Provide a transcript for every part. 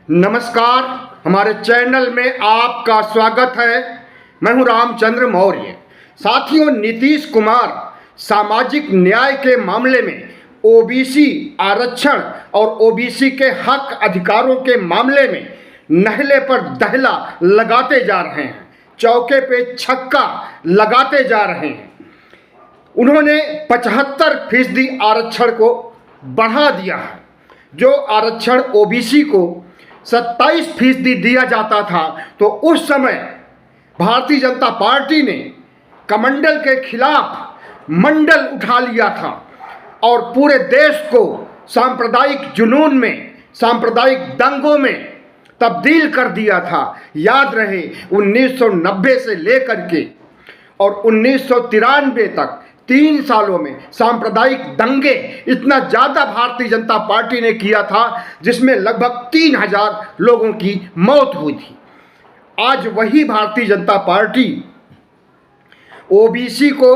नमस्कार, हमारे चैनल में आपका स्वागत है। मैं हूं रामचंद्र मौर्य। साथियों, नीतीश कुमार सामाजिक न्याय के मामले में ओबीसी आरक्षण और ओबीसी के हक अधिकारों के मामले में नहले पर दहला लगाते जा रहे हैं, चौके पे छक्का लगाते जा रहे हैं। उन्होंने 75% आरक्षण को बढ़ा दिया है। जो आरक्षण ओबीसी को 27% दिया जाता था, तो उस समय भारतीय जनता पार्टी ने कमंडल के खिलाफ मंडल उठा लिया था और पूरे देश को सांप्रदायिक जुनून में, सांप्रदायिक दंगों में तब्दील कर दिया था। याद रहे, 1990 से लेकर के और 1993 तक 3 सालों में सांप्रदायिक दंगे इतना ज़्यादा भारतीय जनता पार्टी ने किया था, जिसमें लगभग 3000 लोगों की मौत हुई थी। आज वही भारतीय जनता पार्टी ओबीसी को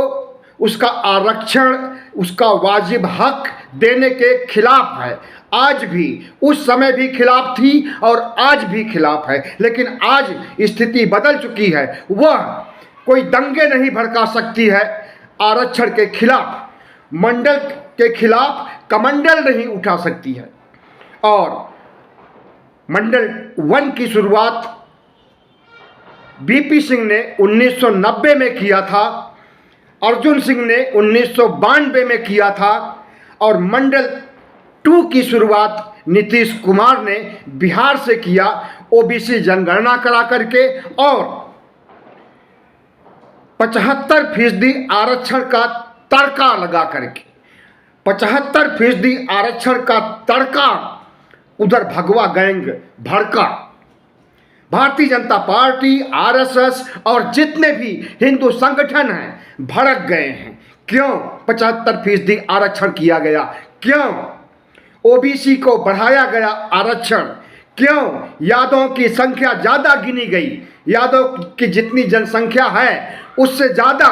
उसका आरक्षण, उसका वाजिब हक देने के खिलाफ है। आज भी, उस समय भी खिलाफ थी और आज भी खिलाफ है। लेकिन आज स्थिति बदल चुकी है। वह कोई दंगे नहीं भड़का सकती है आरक्षण के खिलाफ, मंडल के खिलाफ कमंडल नहीं उठा सकती है। और मंडल 1 की शुरुआत बीपी सिंह ने 1990 में किया था, अर्जुन सिंह ने 1992 में किया था और मंडल 2 की शुरुआत नीतीश कुमार ने बिहार से किया, ओबीसी जनगणना करा करके और 75% आरक्षण का तड़का लगा करके। 75% आरक्षण का तड़का उधर भगवा गैंग भड़का। भारतीय जनता पार्टी, आरएसएस और जितने भी हिंदू संगठन हैं भड़क गए हैं। क्यों 75% आरक्षण किया गया? क्यों ओबीसी को बढ़ाया गया आरक्षण? क्यों यादवों की संख्या ज़्यादा गिनी गई? यादव की जितनी जनसंख्या है उससे ज़्यादा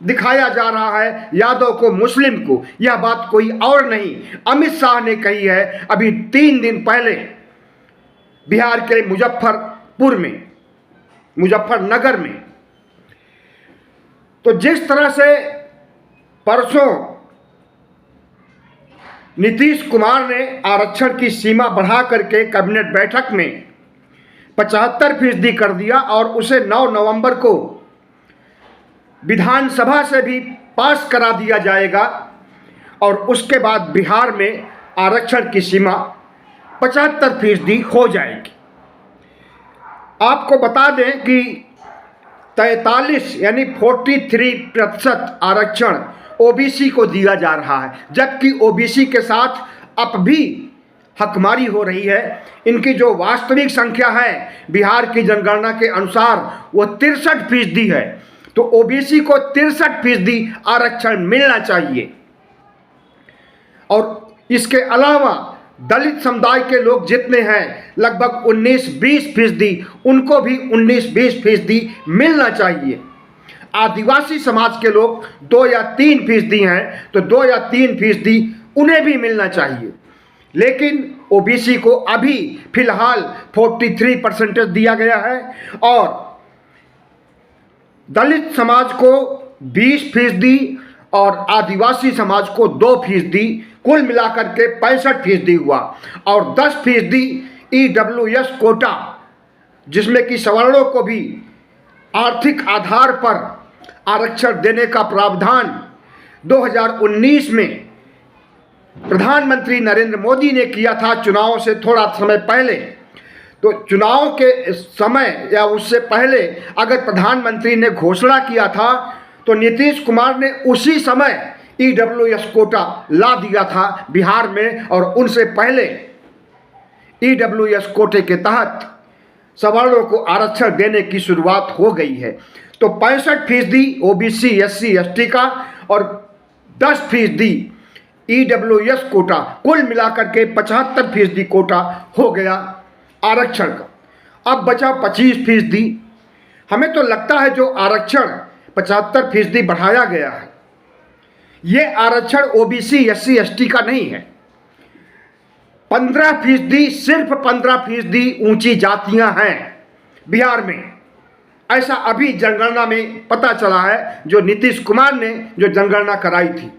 दिखाया जा रहा है यादव को, मुस्लिम को। यह बात कोई और नहीं, अमित शाह ने कही है अभी 3 दिन पहले बिहार के मुजफ्फरनगर में। तो जिस तरह से परसों नीतीश कुमार ने आरक्षण की सीमा बढ़ा करके कैबिनेट बैठक में 75% कर दिया और उसे 9 नवंबर को विधानसभा से भी पास करा दिया जाएगा और उसके बाद बिहार में आरक्षण की सीमा 75% हो जाएगी। आपको बता दें कि 43 यानी 43% आरक्षण ओबीसी को दिया जा रहा है, जबकि ओबीसी के साथ अब भी हकमारी हो रही है। इनकी जो वास्तविक संख्या है बिहार की जनगणना के अनुसार वो 63% है। तो ओबीसी को 63% आरक्षण मिलना चाहिए। और इसके अलावा दलित समुदाय के लोग जितने हैं लगभग 19-20%, उनको भी 19-20% मिलना चाहिए। आदिवासी समाज के लोग 2 या 3% हैं, तो 2 या 3% उन्हें भी मिलना चाहिए। लेकिन ओबीसी को अभी फिलहाल 43% दिया गया है और दलित समाज को 20% और आदिवासी समाज को 2%, कुल मिलाकर के 65% हुआ। और 10% ईडब्ल्यूएस कोटा, जिसमें कि सवर्णों को भी आर्थिक आधार पर आरक्षण देने का प्रावधान 2019 में प्रधानमंत्री नरेंद्र मोदी ने किया था, चुनाव से थोड़ा समय पहले। तो चुनाव के समय या उससे पहले अगर प्रधानमंत्री ने घोषणा किया था तो नीतीश कुमार ने उसी समय ईडब्ल्यूएस कोटा ला दिया था बिहार में, और उनसे पहले ईडब्ल्यूएस कोटे के तहत सवर्णों को आरक्षण देने की शुरुआत हो गई है। तो 65% ओबीसी एससी एसटी का और 10% ईडब्ल्यूएस कोटा, कुल मिलाकर के 75% कोटा हो गया आरक्षण का। अब बचा 25%। हमें तो लगता है जो आरक्षण 75% बढ़ाया गया है, ये आरक्षण ओबीसी एससी एसटी का नहीं है। 15%, सिर्फ 15% ऊंची जातियां हैं बिहार में। ऐसा अभी जनगणना में पता चला है, जो नीतीश कुमार ने जो जनगणना कराई थी।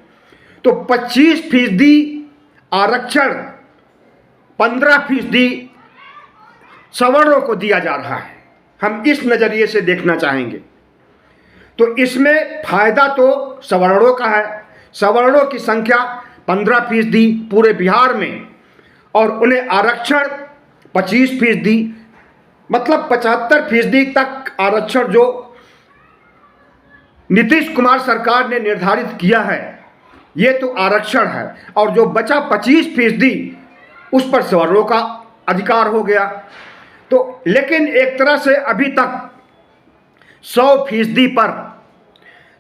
तो 25% आरक्षण 15% सवर्णों को दिया जा रहा है। हम इस नज़रिए से देखना चाहेंगे। तो इसमें फायदा तो सवर्णों का है। सवर्णों की संख्या 15% पूरे बिहार में, और उन्हें आरक्षण 25%, मतलब 75% तक आरक्षण जो नीतीश कुमार सरकार ने निर्धारित किया है, ये तो आरक्षण है। और जो बचा 25%, उस पर सवर्णों का अधिकार हो गया। तो लेकिन एक तरह से अभी तक 100% पर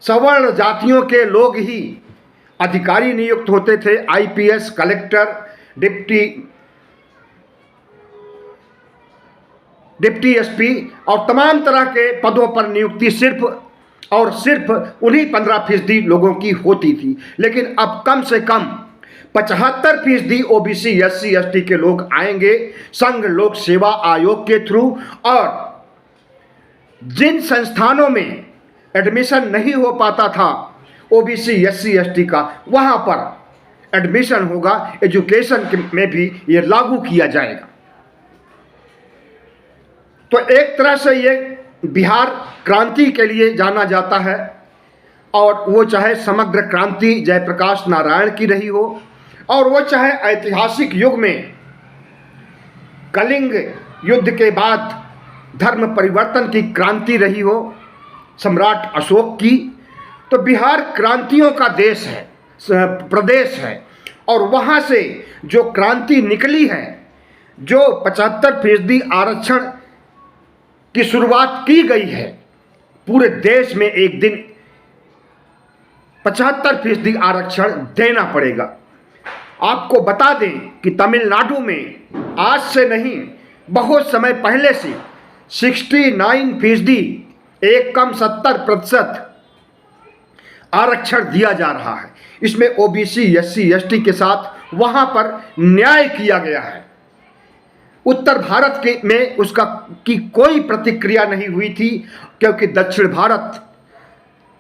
सवर्ण जातियों के लोग ही अधिकारी नियुक्त होते थे। आईपीएस, कलेक्टर, डिप्टी एसपी और तमाम तरह के पदों पर नियुक्ति सिर्फ उन्हीं 15% लोगों की होती थी। लेकिन अब कम से कम 75% ओबीसी, एससी, एसटी के लोग आएंगे संघ लोक सेवा आयोग के थ्रू। और जिन संस्थानों में एडमिशन नहीं हो पाता था ओबीसी, एससी, एसटी का, वहां पर एडमिशन होगा। एजुकेशन में भी ये लागू किया जाएगा। तो एक तरह से ये बिहार क्रांति के लिए जाना जाता है, और वो चाहे समग्र क्रांति जयप्रकाश नारायण की रही हो, और वो चाहे ऐतिहासिक युग में कलिंग युद्ध के बाद धर्म परिवर्तन की क्रांति रही हो सम्राट अशोक की। तो बिहार क्रांतियों का देश है, प्रदेश है। और वहाँ से जो क्रांति निकली है, जो 75% आरक्षण की शुरुआत की गई है, पूरे देश में एक दिन 75% आरक्षण देना पड़ेगा। आपको बता दें कि तमिलनाडु में आज से नहीं, बहुत समय पहले से 69%, एक कम 70% आरक्षण दिया जा रहा है। इसमें ओबीसी, एससी, एसटी के साथ वहां पर न्याय किया गया है। उत्तर भारत में उसका की कोई प्रतिक्रिया नहीं हुई थी, क्योंकि दक्षिण भारत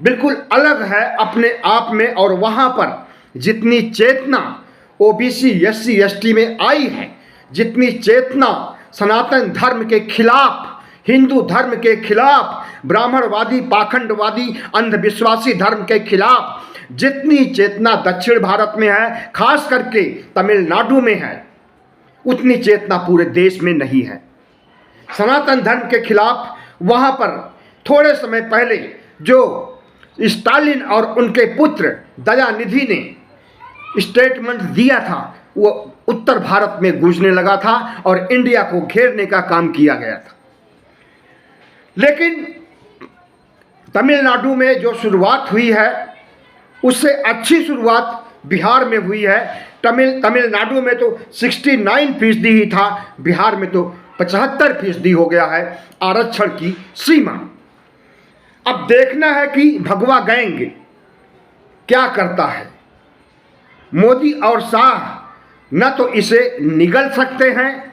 बिल्कुल अलग है अपने आप में। और वहां पर जितनी चेतना ओबीसी, एससी, एसटी में आई है, जितनी चेतना सनातन धर्म के खिलाफ, हिंदू धर्म के खिलाफ, ब्राह्मणवादी, पाखंडवादी, अंधविश्वासी धर्म के खिलाफ जितनी चेतना दक्षिण भारत में है, खास करके तमिलनाडु में है, उतनी चेतना पूरे देश में नहीं है। सनातन धर्म के खिलाफ वहां पर थोड़े समय पहले जो स्टालिन और उनके पुत्र दयानिधि ने स्टेटमेंट दिया था, वो उत्तर भारत में गूंजने लगा था और इंडिया को घेरने का काम किया गया था। लेकिन तमिलनाडु में जो शुरुआत हुई है, उससे अच्छी शुरुआत बिहार में हुई है। तमिलनाडु में तो 69% ही था, बिहार में तो 75% हो गया है आरक्षण की सीमा। अब देखना है कि भगवा गैंग क्या करता है। मोदी और शाह न तो इसे निगल सकते हैं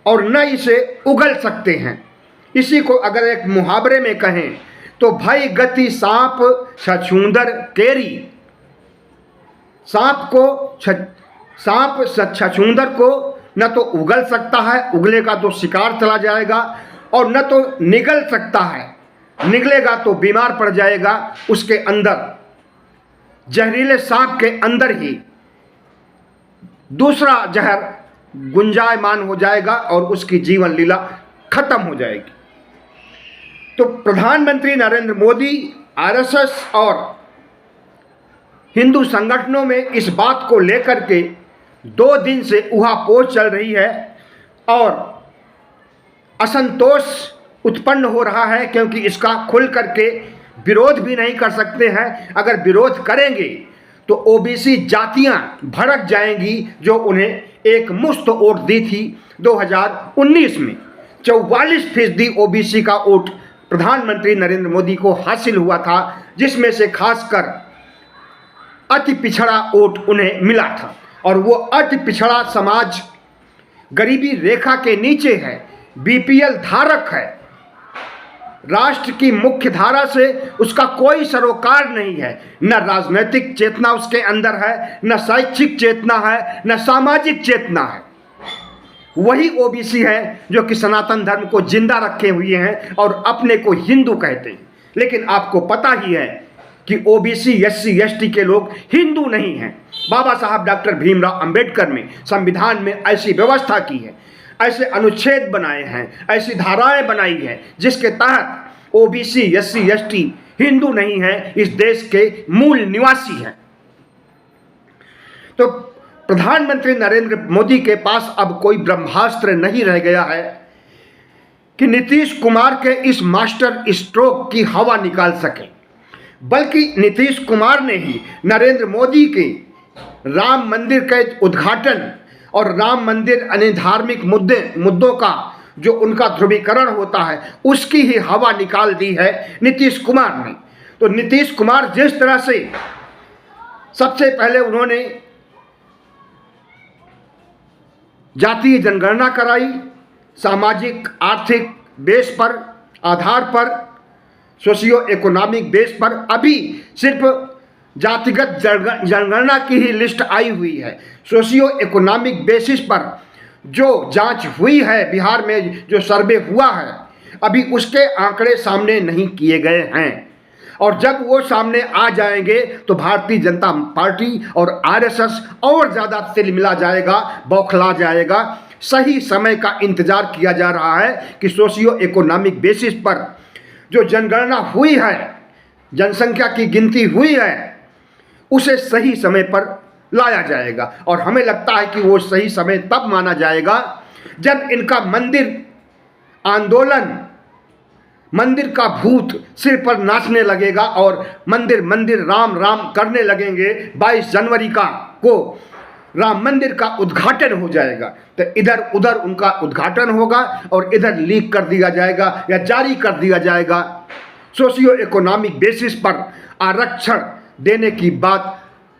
और न इसे उगल सकते हैं। इसी को अगर एक मुहावरे में कहें तो भय गति सांप छछूंदर केरी। सांप छछूंदर को न तो उगल सकता है, उगलेगा तो शिकार चला जाएगा, और न तो निगल सकता है, निगलेगा तो बीमार पड़ जाएगा। उसके अंदर जहरीले सांप के अंदर ही दूसरा जहर गुंजायमान हो जाएगा और उसकी जीवन लीला खत्म हो जाएगी। तो प्रधानमंत्री नरेंद्र मोदी, आरएसएस और हिंदू संगठनों में इस बात को लेकर के 2 दिन से ऊहापोह चल रही है और असंतोष उत्पन्न हो रहा है, क्योंकि इसका खुल करके विरोध भी नहीं कर सकते हैं। अगर विरोध करेंगे तो ओबीसी जातियां भड़क जाएंगी, जो उन्हें एक मुश्त वोट दी थी 2019 में। 44% ओबीसी का वोट प्रधानमंत्री नरेंद्र मोदी को हासिल हुआ था, जिसमें से खासकर अति पिछड़ा वोट उन्हें मिला था। और वो अति पिछड़ा समाज गरीबी रेखा के नीचे है, बीपीएल धारक है, राष्ट्र की मुख्य धारा से उसका कोई सरोकार नहीं है, न राजनीतिक चेतना उसके अंदर है, न शैक्षिक चेतना है, न सामाजिक चेतना है। वही ओबीसी है जो कि सनातन धर्म को जिंदा रखे हुए हैं और अपने को हिंदू कहते हैं। लेकिन आपको पता ही है कि ओबीसी एससी एसटी के लोग हिंदू नहीं हैं। बाबा साहब डॉक्टर भीमराव अंबेडकर ने संविधान में ऐसी व्यवस्था की है, ऐसे अनुच्छेद बनाए हैं, ऐसी धाराएं बनाई है जिसके तहत ओबीसी एससी एसटी हिंदू नहीं है, इस देश के मूल निवासी हैं। तो प्रधानमंत्री नरेंद्र मोदी के पास अब कोई ब्रह्मास्त्र नहीं रह गया है कि नीतीश कुमार के इस मास्टर स्ट्रोक की हवा निकाल सके, बल्कि नीतीश कुमार ने ही नरेंद्र मोदी के राम मंदिर के उद्घाटन और राम मंदिर अन्य धार्मिक मुद्दों का जो उनका ध्रुवीकरण होता है उसकी ही हवा निकाल दी है नीतीश कुमार ने। तो नीतीश कुमार जिस तरह से सबसे पहले उन्होंने जातीय जनगणना कराई, सामाजिक आर्थिक बेस पर आधार पर, सोशियो इकोनॉमिक बेस पर, अभी सिर्फ जातिगत जनगणना की ही लिस्ट आई हुई है। सोशियो इकोनॉमिक बेसिस पर जो जांच हुई है बिहार में, जो सर्वे हुआ है, अभी उसके आंकड़े सामने नहीं किए गए हैं। और जब वो सामने आ जाएंगे तो भारतीय जनता पार्टी और आरएसएस और ज़्यादा तिलमिला जाएगा, बौखला जाएगा। सही समय का इंतजार किया जा रहा है कि सोशियो इकोनॉमिक बेसिस पर जो जनगणना हुई है, जनसंख्या की गिनती हुई है, उसे सही समय पर लाया जाएगा। और हमें लगता है कि वो सही समय तब माना जाएगा जब इनका मंदिर आंदोलन, मंदिर का भूत सिर पर नाचने लगेगा और मंदिर मंदिर राम राम करने लगेंगे। 22 जनवरी को राम मंदिर का उद्घाटन हो जाएगा, तो इधर उधर उनका उद्घाटन होगा और इधर लीक कर दिया जाएगा या जारी कर दिया जाएगा सोशियो इकोनॉमिक बेसिस पर आरक्षण देने की बात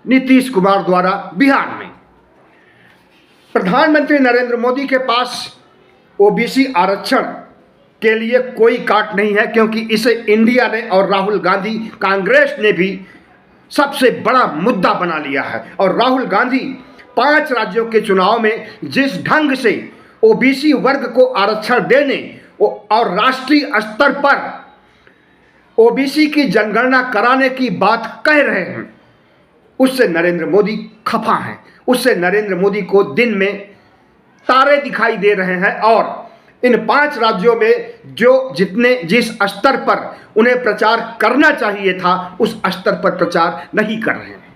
नीतीश कुमार द्वारा बिहार में। प्रधानमंत्री नरेंद्र मोदी के पास ओबीसी आरक्षण के लिए कोई काट नहीं है, क्योंकि इसे इंडिया ने और राहुल गांधी कांग्रेस ने भी सबसे बड़ा मुद्दा बना लिया है। और राहुल गांधी 5 राज्यों के चुनाव में जिस ढंग से ओबीसी वर्ग को आरक्षण देने और राष्ट्रीय स्तर पर ओबीसी की जनगणना कराने की बात कह रहे हैं, उससे नरेंद्र मोदी खफा हैं। उससे नरेंद्र मोदी को दिन में तारे दिखाई दे रहे हैं और इन 5 राज्यों में जिस स्तर पर उन्हें प्रचार करना चाहिए था उस स्तर पर प्रचार नहीं कर रहे हैं।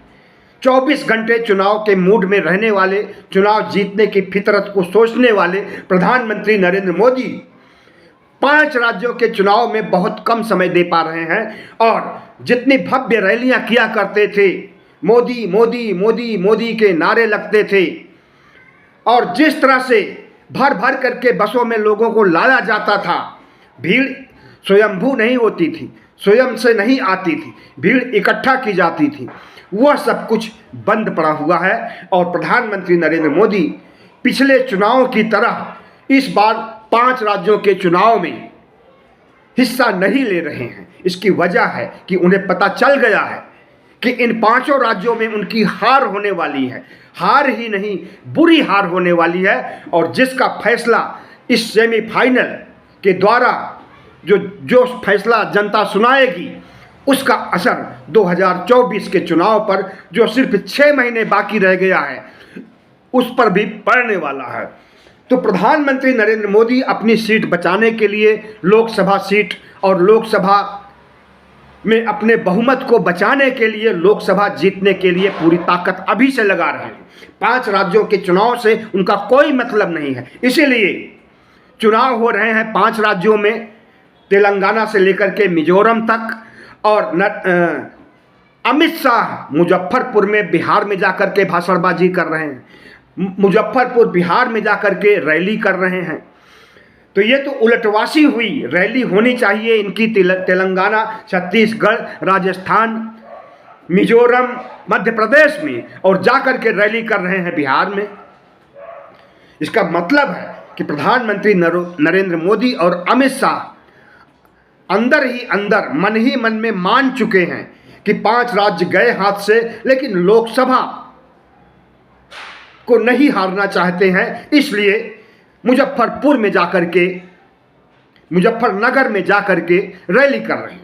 24 घंटे चुनाव के मूड में रहने वाले, चुनाव जीतने की फितरत को सोचने वाले प्रधानमंत्री नरेंद्र मोदी 5 राज्यों के चुनाव में बहुत कम समय दे पा रहे हैं। और जितनी भव्य रैलियां किया करते थे, मोदी मोदी मोदी मोदी के नारे लगते थे, और जिस तरह से भर भर करके बसों में लोगों को लाया जाता था, भीड़ स्वयंभू नहीं होती थी, स्वयं से नहीं आती थी, भीड़ इकट्ठा की जाती थी, वह सब कुछ बंद पड़ा हुआ है। और प्रधानमंत्री नरेंद्र मोदी पिछले चुनाव की तरह इस बार 5 राज्यों के चुनाव में हिस्सा नहीं ले रहे हैं। इसकी वजह है कि उन्हें पता चल गया है कि इन 5 राज्यों में उनकी हार होने वाली है, हार ही नहीं बुरी हार होने वाली है। और जिसका फैसला इस सेमीफाइनल के द्वारा जो फैसला जनता सुनाएगी, उसका असर 2024 के चुनाव पर, जो सिर्फ 6 महीने बाकी रह गया है, उस पर भी पड़ने वाला है। तो प्रधानमंत्री नरेंद्र मोदी अपनी सीट बचाने के लिए, लोकसभा सीट और लोकसभा में अपने बहुमत को बचाने के लिए, लोकसभा जीतने के लिए पूरी ताकत अभी से लगा रहे हैं। 5 राज्यों के चुनाव से उनका कोई मतलब नहीं है। इसीलिए चुनाव हो रहे हैं 5 राज्यों में, तेलंगाना से लेकर के मिजोरम तक। और अमित शाह मुजफ्फरपुर में, बिहार में जाकर के भाषणबाजी कर रहे हैं, मुजफ्फरपुर बिहार में जाकर के रैली कर रहे हैं। तो ये तो उलटवासी हुई। रैली होनी चाहिए इनकी तेलंगाना, छत्तीसगढ़, राजस्थान, मिजोरम, मध्य प्रदेश में, और जाकर के रैली कर रहे हैं बिहार में। इसका मतलब है कि प्रधानमंत्री नरेंद्र मोदी और अमित शाह अंदर ही अंदर मन ही मन में मान चुके हैं कि 5 राज्य गए हाथ से, लेकिन लोकसभा को नहीं हारना चाहते हैं। इसलिए मुजफ्फरनगर में जाकर के रैली कर रहे हैं।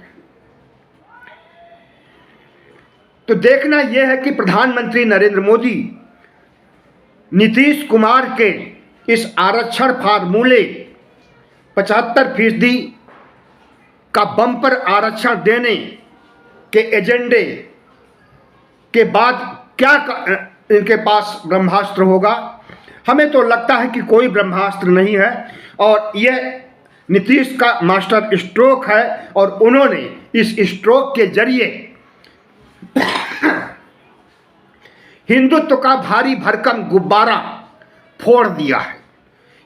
तो देखना यह है कि प्रधानमंत्री नरेंद्र मोदी नीतीश कुमार के इस आरक्षण फार्मूले 75% का बम्पर आरक्षण देने के एजेंडे के बाद क्या इनके पास ब्रह्मास्त्र होगा। हमें तो लगता है कि कोई ब्रह्मास्त्र नहीं है और यह नीतीश का मास्टर स्ट्रोक है और उन्होंने इस स्ट्रोक के जरिए हिंदुत्व का भारी भरकम गुब्बारा फोड़ दिया है।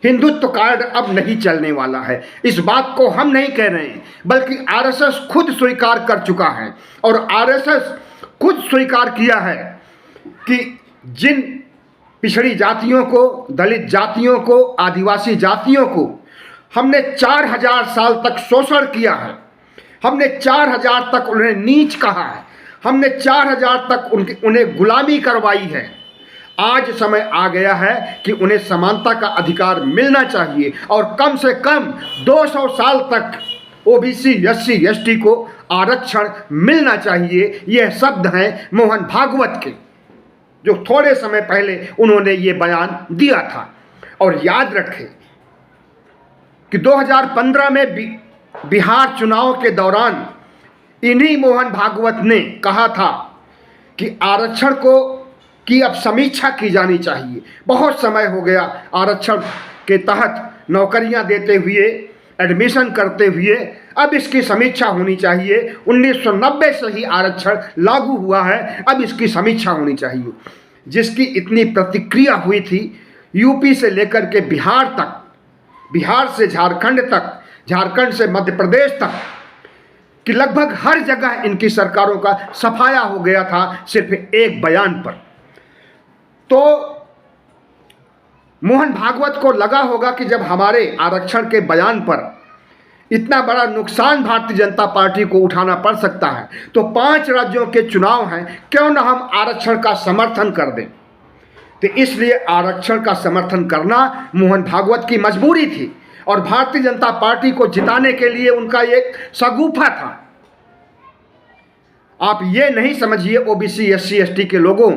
हिंदुत्व कार्ड अब नहीं चलने वाला है। इस बात को हम नहीं कह रहे हैं, बल्कि आरएसएस खुद स्वीकार कर चुका है और आरएसएस खुद स्वीकार किया है कि जिन पिछड़ी जातियों को, दलित जातियों को, आदिवासी जातियों को हमने 4000 साल तक शोषण किया है, हमने 4000 तक उन्हें नीच कहा है, हमने 4000 तक उन्हें गुलामी करवाई है। आज समय आ गया है कि उन्हें समानता का अधिकार मिलना चाहिए और कम से कम 200 साल तक ओबीसी, एससी, एसटी को आरक्षण मिलना चाहिए। यह शब्द हैं मोहन भागवत के, जो थोड़े समय पहले उन्होंने ये बयान दिया था। और याद रखें कि 2015 में बिहार चुनाव के दौरान इन्हीं मोहन भागवत ने कहा था कि आरक्षण की अब समीक्षा की जानी चाहिए। बहुत समय हो गया आरक्षण के तहत नौकरियां देते हुए, एडमिशन करते हुए, अब इसकी समीक्षा होनी चाहिए। 1990 से ही आरक्षण लागू हुआ है, अब इसकी समीक्षा होनी चाहिए। जिसकी इतनी प्रतिक्रिया हुई थी यूपी से लेकर के बिहार तक, बिहार से झारखंड तक, झारखंड से मध्य प्रदेश तक, कि लगभग हर जगह इनकी सरकारों का सफाया हो गया था सिर्फ एक बयान पर। तो मोहन भागवत को लगा होगा कि जब हमारे आरक्षण के बयान पर इतना बड़ा नुकसान भारतीय जनता पार्टी को उठाना पड़ सकता है, तो 5 राज्यों के चुनाव हैं, क्यों ना हम आरक्षण का समर्थन कर दें। तो इसलिए आरक्षण का समर्थन करना मोहन भागवत की मजबूरी थी और भारतीय जनता पार्टी को जिताने के लिए उनका एक शगुफा था। आप ये नहीं समझिए ओबीसी, एससी, एसटी के लोगों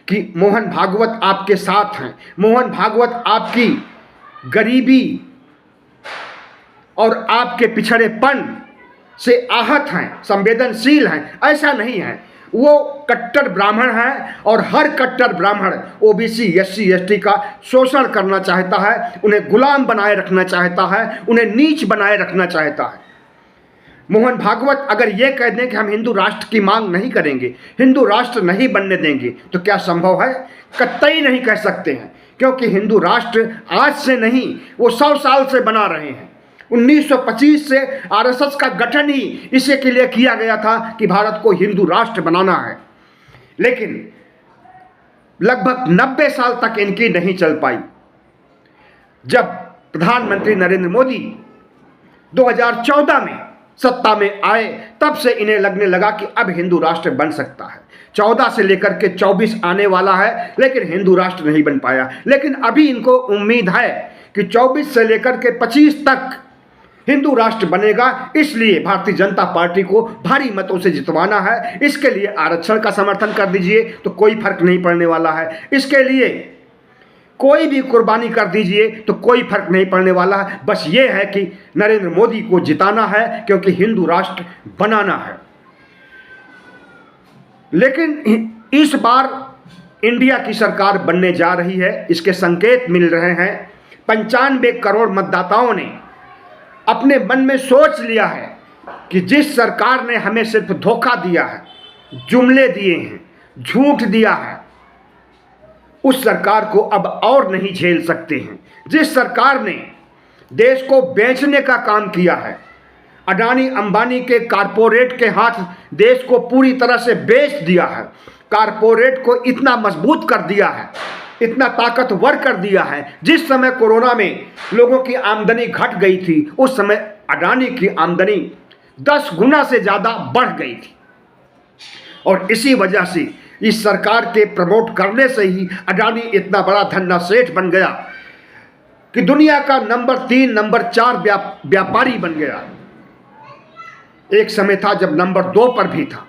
कि मोहन भागवत आपके साथ हैं। मोहन भागवत आपकी गरीबी और आपके पिछड़ेपन से आहत हैं, संवेदनशील हैं, ऐसा नहीं है। वो कट्टर ब्राह्मण हैं और हर कट्टर ब्राह्मण ओबीसी, एससी, एसटी का शोषण करना चाहता है, उन्हें गुलाम बनाए रखना चाहता है, उन्हें नीच बनाए रखना चाहता है। मोहन भागवत अगर ये कह दें कि हम हिंदू राष्ट्र की मांग नहीं करेंगे, हिंदू राष्ट्र नहीं बनने देंगे, तो क्या संभव है? कतई नहीं कह सकते हैं, क्योंकि हिंदू राष्ट्र आज से नहीं, वो 100 साल से बना रहे हैं। 1925 से आरएसएस का गठन ही इसी के लिए किया गया था कि भारत को हिंदू राष्ट्र बनाना है, लेकिन लगभग 90 साल तक इनकी नहीं चल पाई। जब प्रधानमंत्री नरेंद्र मोदी 2014 में सत्ता में आए, तब से इन्हें लगने लगा कि अब हिंदू राष्ट्र बन सकता है। 14 से लेकर के 24 आने वाला है, लेकिन हिंदू राष्ट्र नहीं बन पाया। लेकिन अभी इनको उम्मीद है कि 24 से लेकर के 25 तक हिंदू राष्ट्र बनेगा। इसलिए भारतीय जनता पार्टी को भारी मतों से जितवाना है। इसके लिए आरक्षण का समर्थन कर दीजिए तो कोई फर्क नहीं पड़ने वाला है। इसके लिए कोई भी कुर्बानी कर दीजिए तो कोई फर्क नहीं पड़ने वाला है। बस ये है कि नरेंद्र मोदी को जिताना है, क्योंकि हिंदू राष्ट्र बनाना है। लेकिन इस बार इंडिया की सरकार बनने जा रही है, इसके संकेत मिल रहे हैं। 95 करोड़ मतदाताओं ने अपने मन में सोच लिया है कि जिस सरकार ने हमें सिर्फ धोखा दिया है, जुमले दिए हैं, झूठ दिया है, उस सरकार को अब और नहीं झेल सकते हैं। जिस सरकार ने देश को बेचने का काम किया है, अडानी अंबानी के कारपोरेट के हाथ देश को पूरी तरह से बेच दिया है, कारपोरेट को इतना मजबूत कर दिया है इतना ताकतवर कर दिया है। जिस समय कोरोना में लोगों की आमदनी घट गई थी, उस समय अडानी की आमदनी 10 गुना से ज़्यादा बढ़ गई थी। और इसी वजह से इस सरकार के प्रमोट करने से ही अडानी इतना बड़ा धन्ना सेठ बन गया कि दुनिया का नंबर 3, नंबर 4 व्यापारी बन गया। एक समय था जब नंबर 2 पर भी था,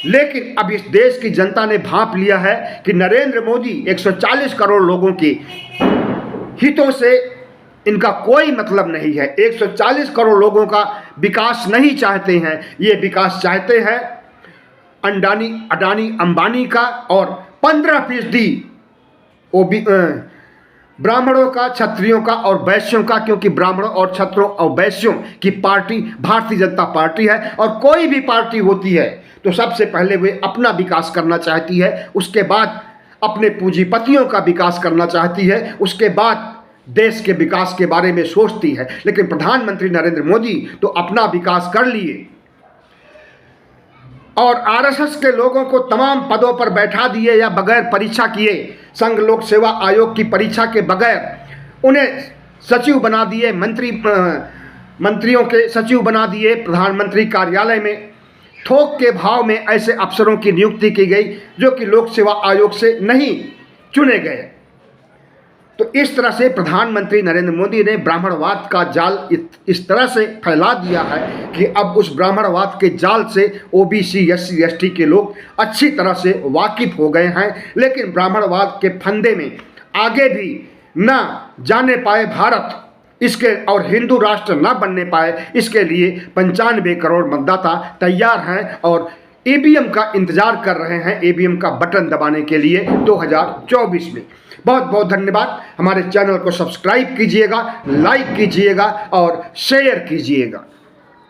लेकिन अब इस देश की जनता ने भांप लिया है कि नरेंद्र मोदी 140 करोड़ लोगों के हितों से इनका कोई मतलब नहीं है। 140 करोड़ लोगों का विकास नहीं चाहते हैं, ये विकास चाहते हैं अडानी अंबानी का और 15% ब्राह्मणों का, क्षत्रियों का और वैश्यों का, क्योंकि ब्राह्मणों और क्षत्रों और वैश्यों की पार्टी भारतीय जनता पार्टी है। और कोई भी पार्टी होती है तो सबसे पहले वे अपना विकास करना चाहती है, उसके बाद अपने पूंजीपतियों का विकास करना चाहती है, उसके बाद देश के विकास के बारे में सोचती है। लेकिन प्रधानमंत्री नरेंद्र मोदी तो अपना विकास कर लिए और आरएसएस के लोगों को तमाम पदों पर बैठा दिए या बगैर परीक्षा किए, संघ लोक सेवा आयोग की परीक्षा के बगैर उन्हें सचिव बना दिए, मंत्रियों के सचिव बना दिए। प्रधानमंत्री कार्यालय में थोक के भाव में ऐसे अफसरों की नियुक्ति की गई जो कि लोक सेवा आयोग से नहीं चुने गए। तो इस तरह से प्रधानमंत्री नरेंद्र मोदी ने ब्राह्मणवाद का जाल इस तरह से फैला दिया है कि अब उस ब्राह्मणवाद के जाल से ओबीसी, एससी, एसटी के लोग अच्छी तरह से वाकिफ हो गए हैं। लेकिन ब्राह्मणवाद के फंदे में आगे भी न जाने पाए भारत, इसके और हिंदू राष्ट्र न बनने पाए, इसके लिए 95 करोड़ मतदाता तैयार हैं और ईवीएम का इंतजार कर रहे हैं, ईवीएम का बटन दबाने के लिए 2024 में। बहुत बहुत धन्यवाद। हमारे चैनल को सब्सक्राइब कीजिएगा, लाइक कीजिएगा और शेयर कीजिएगा।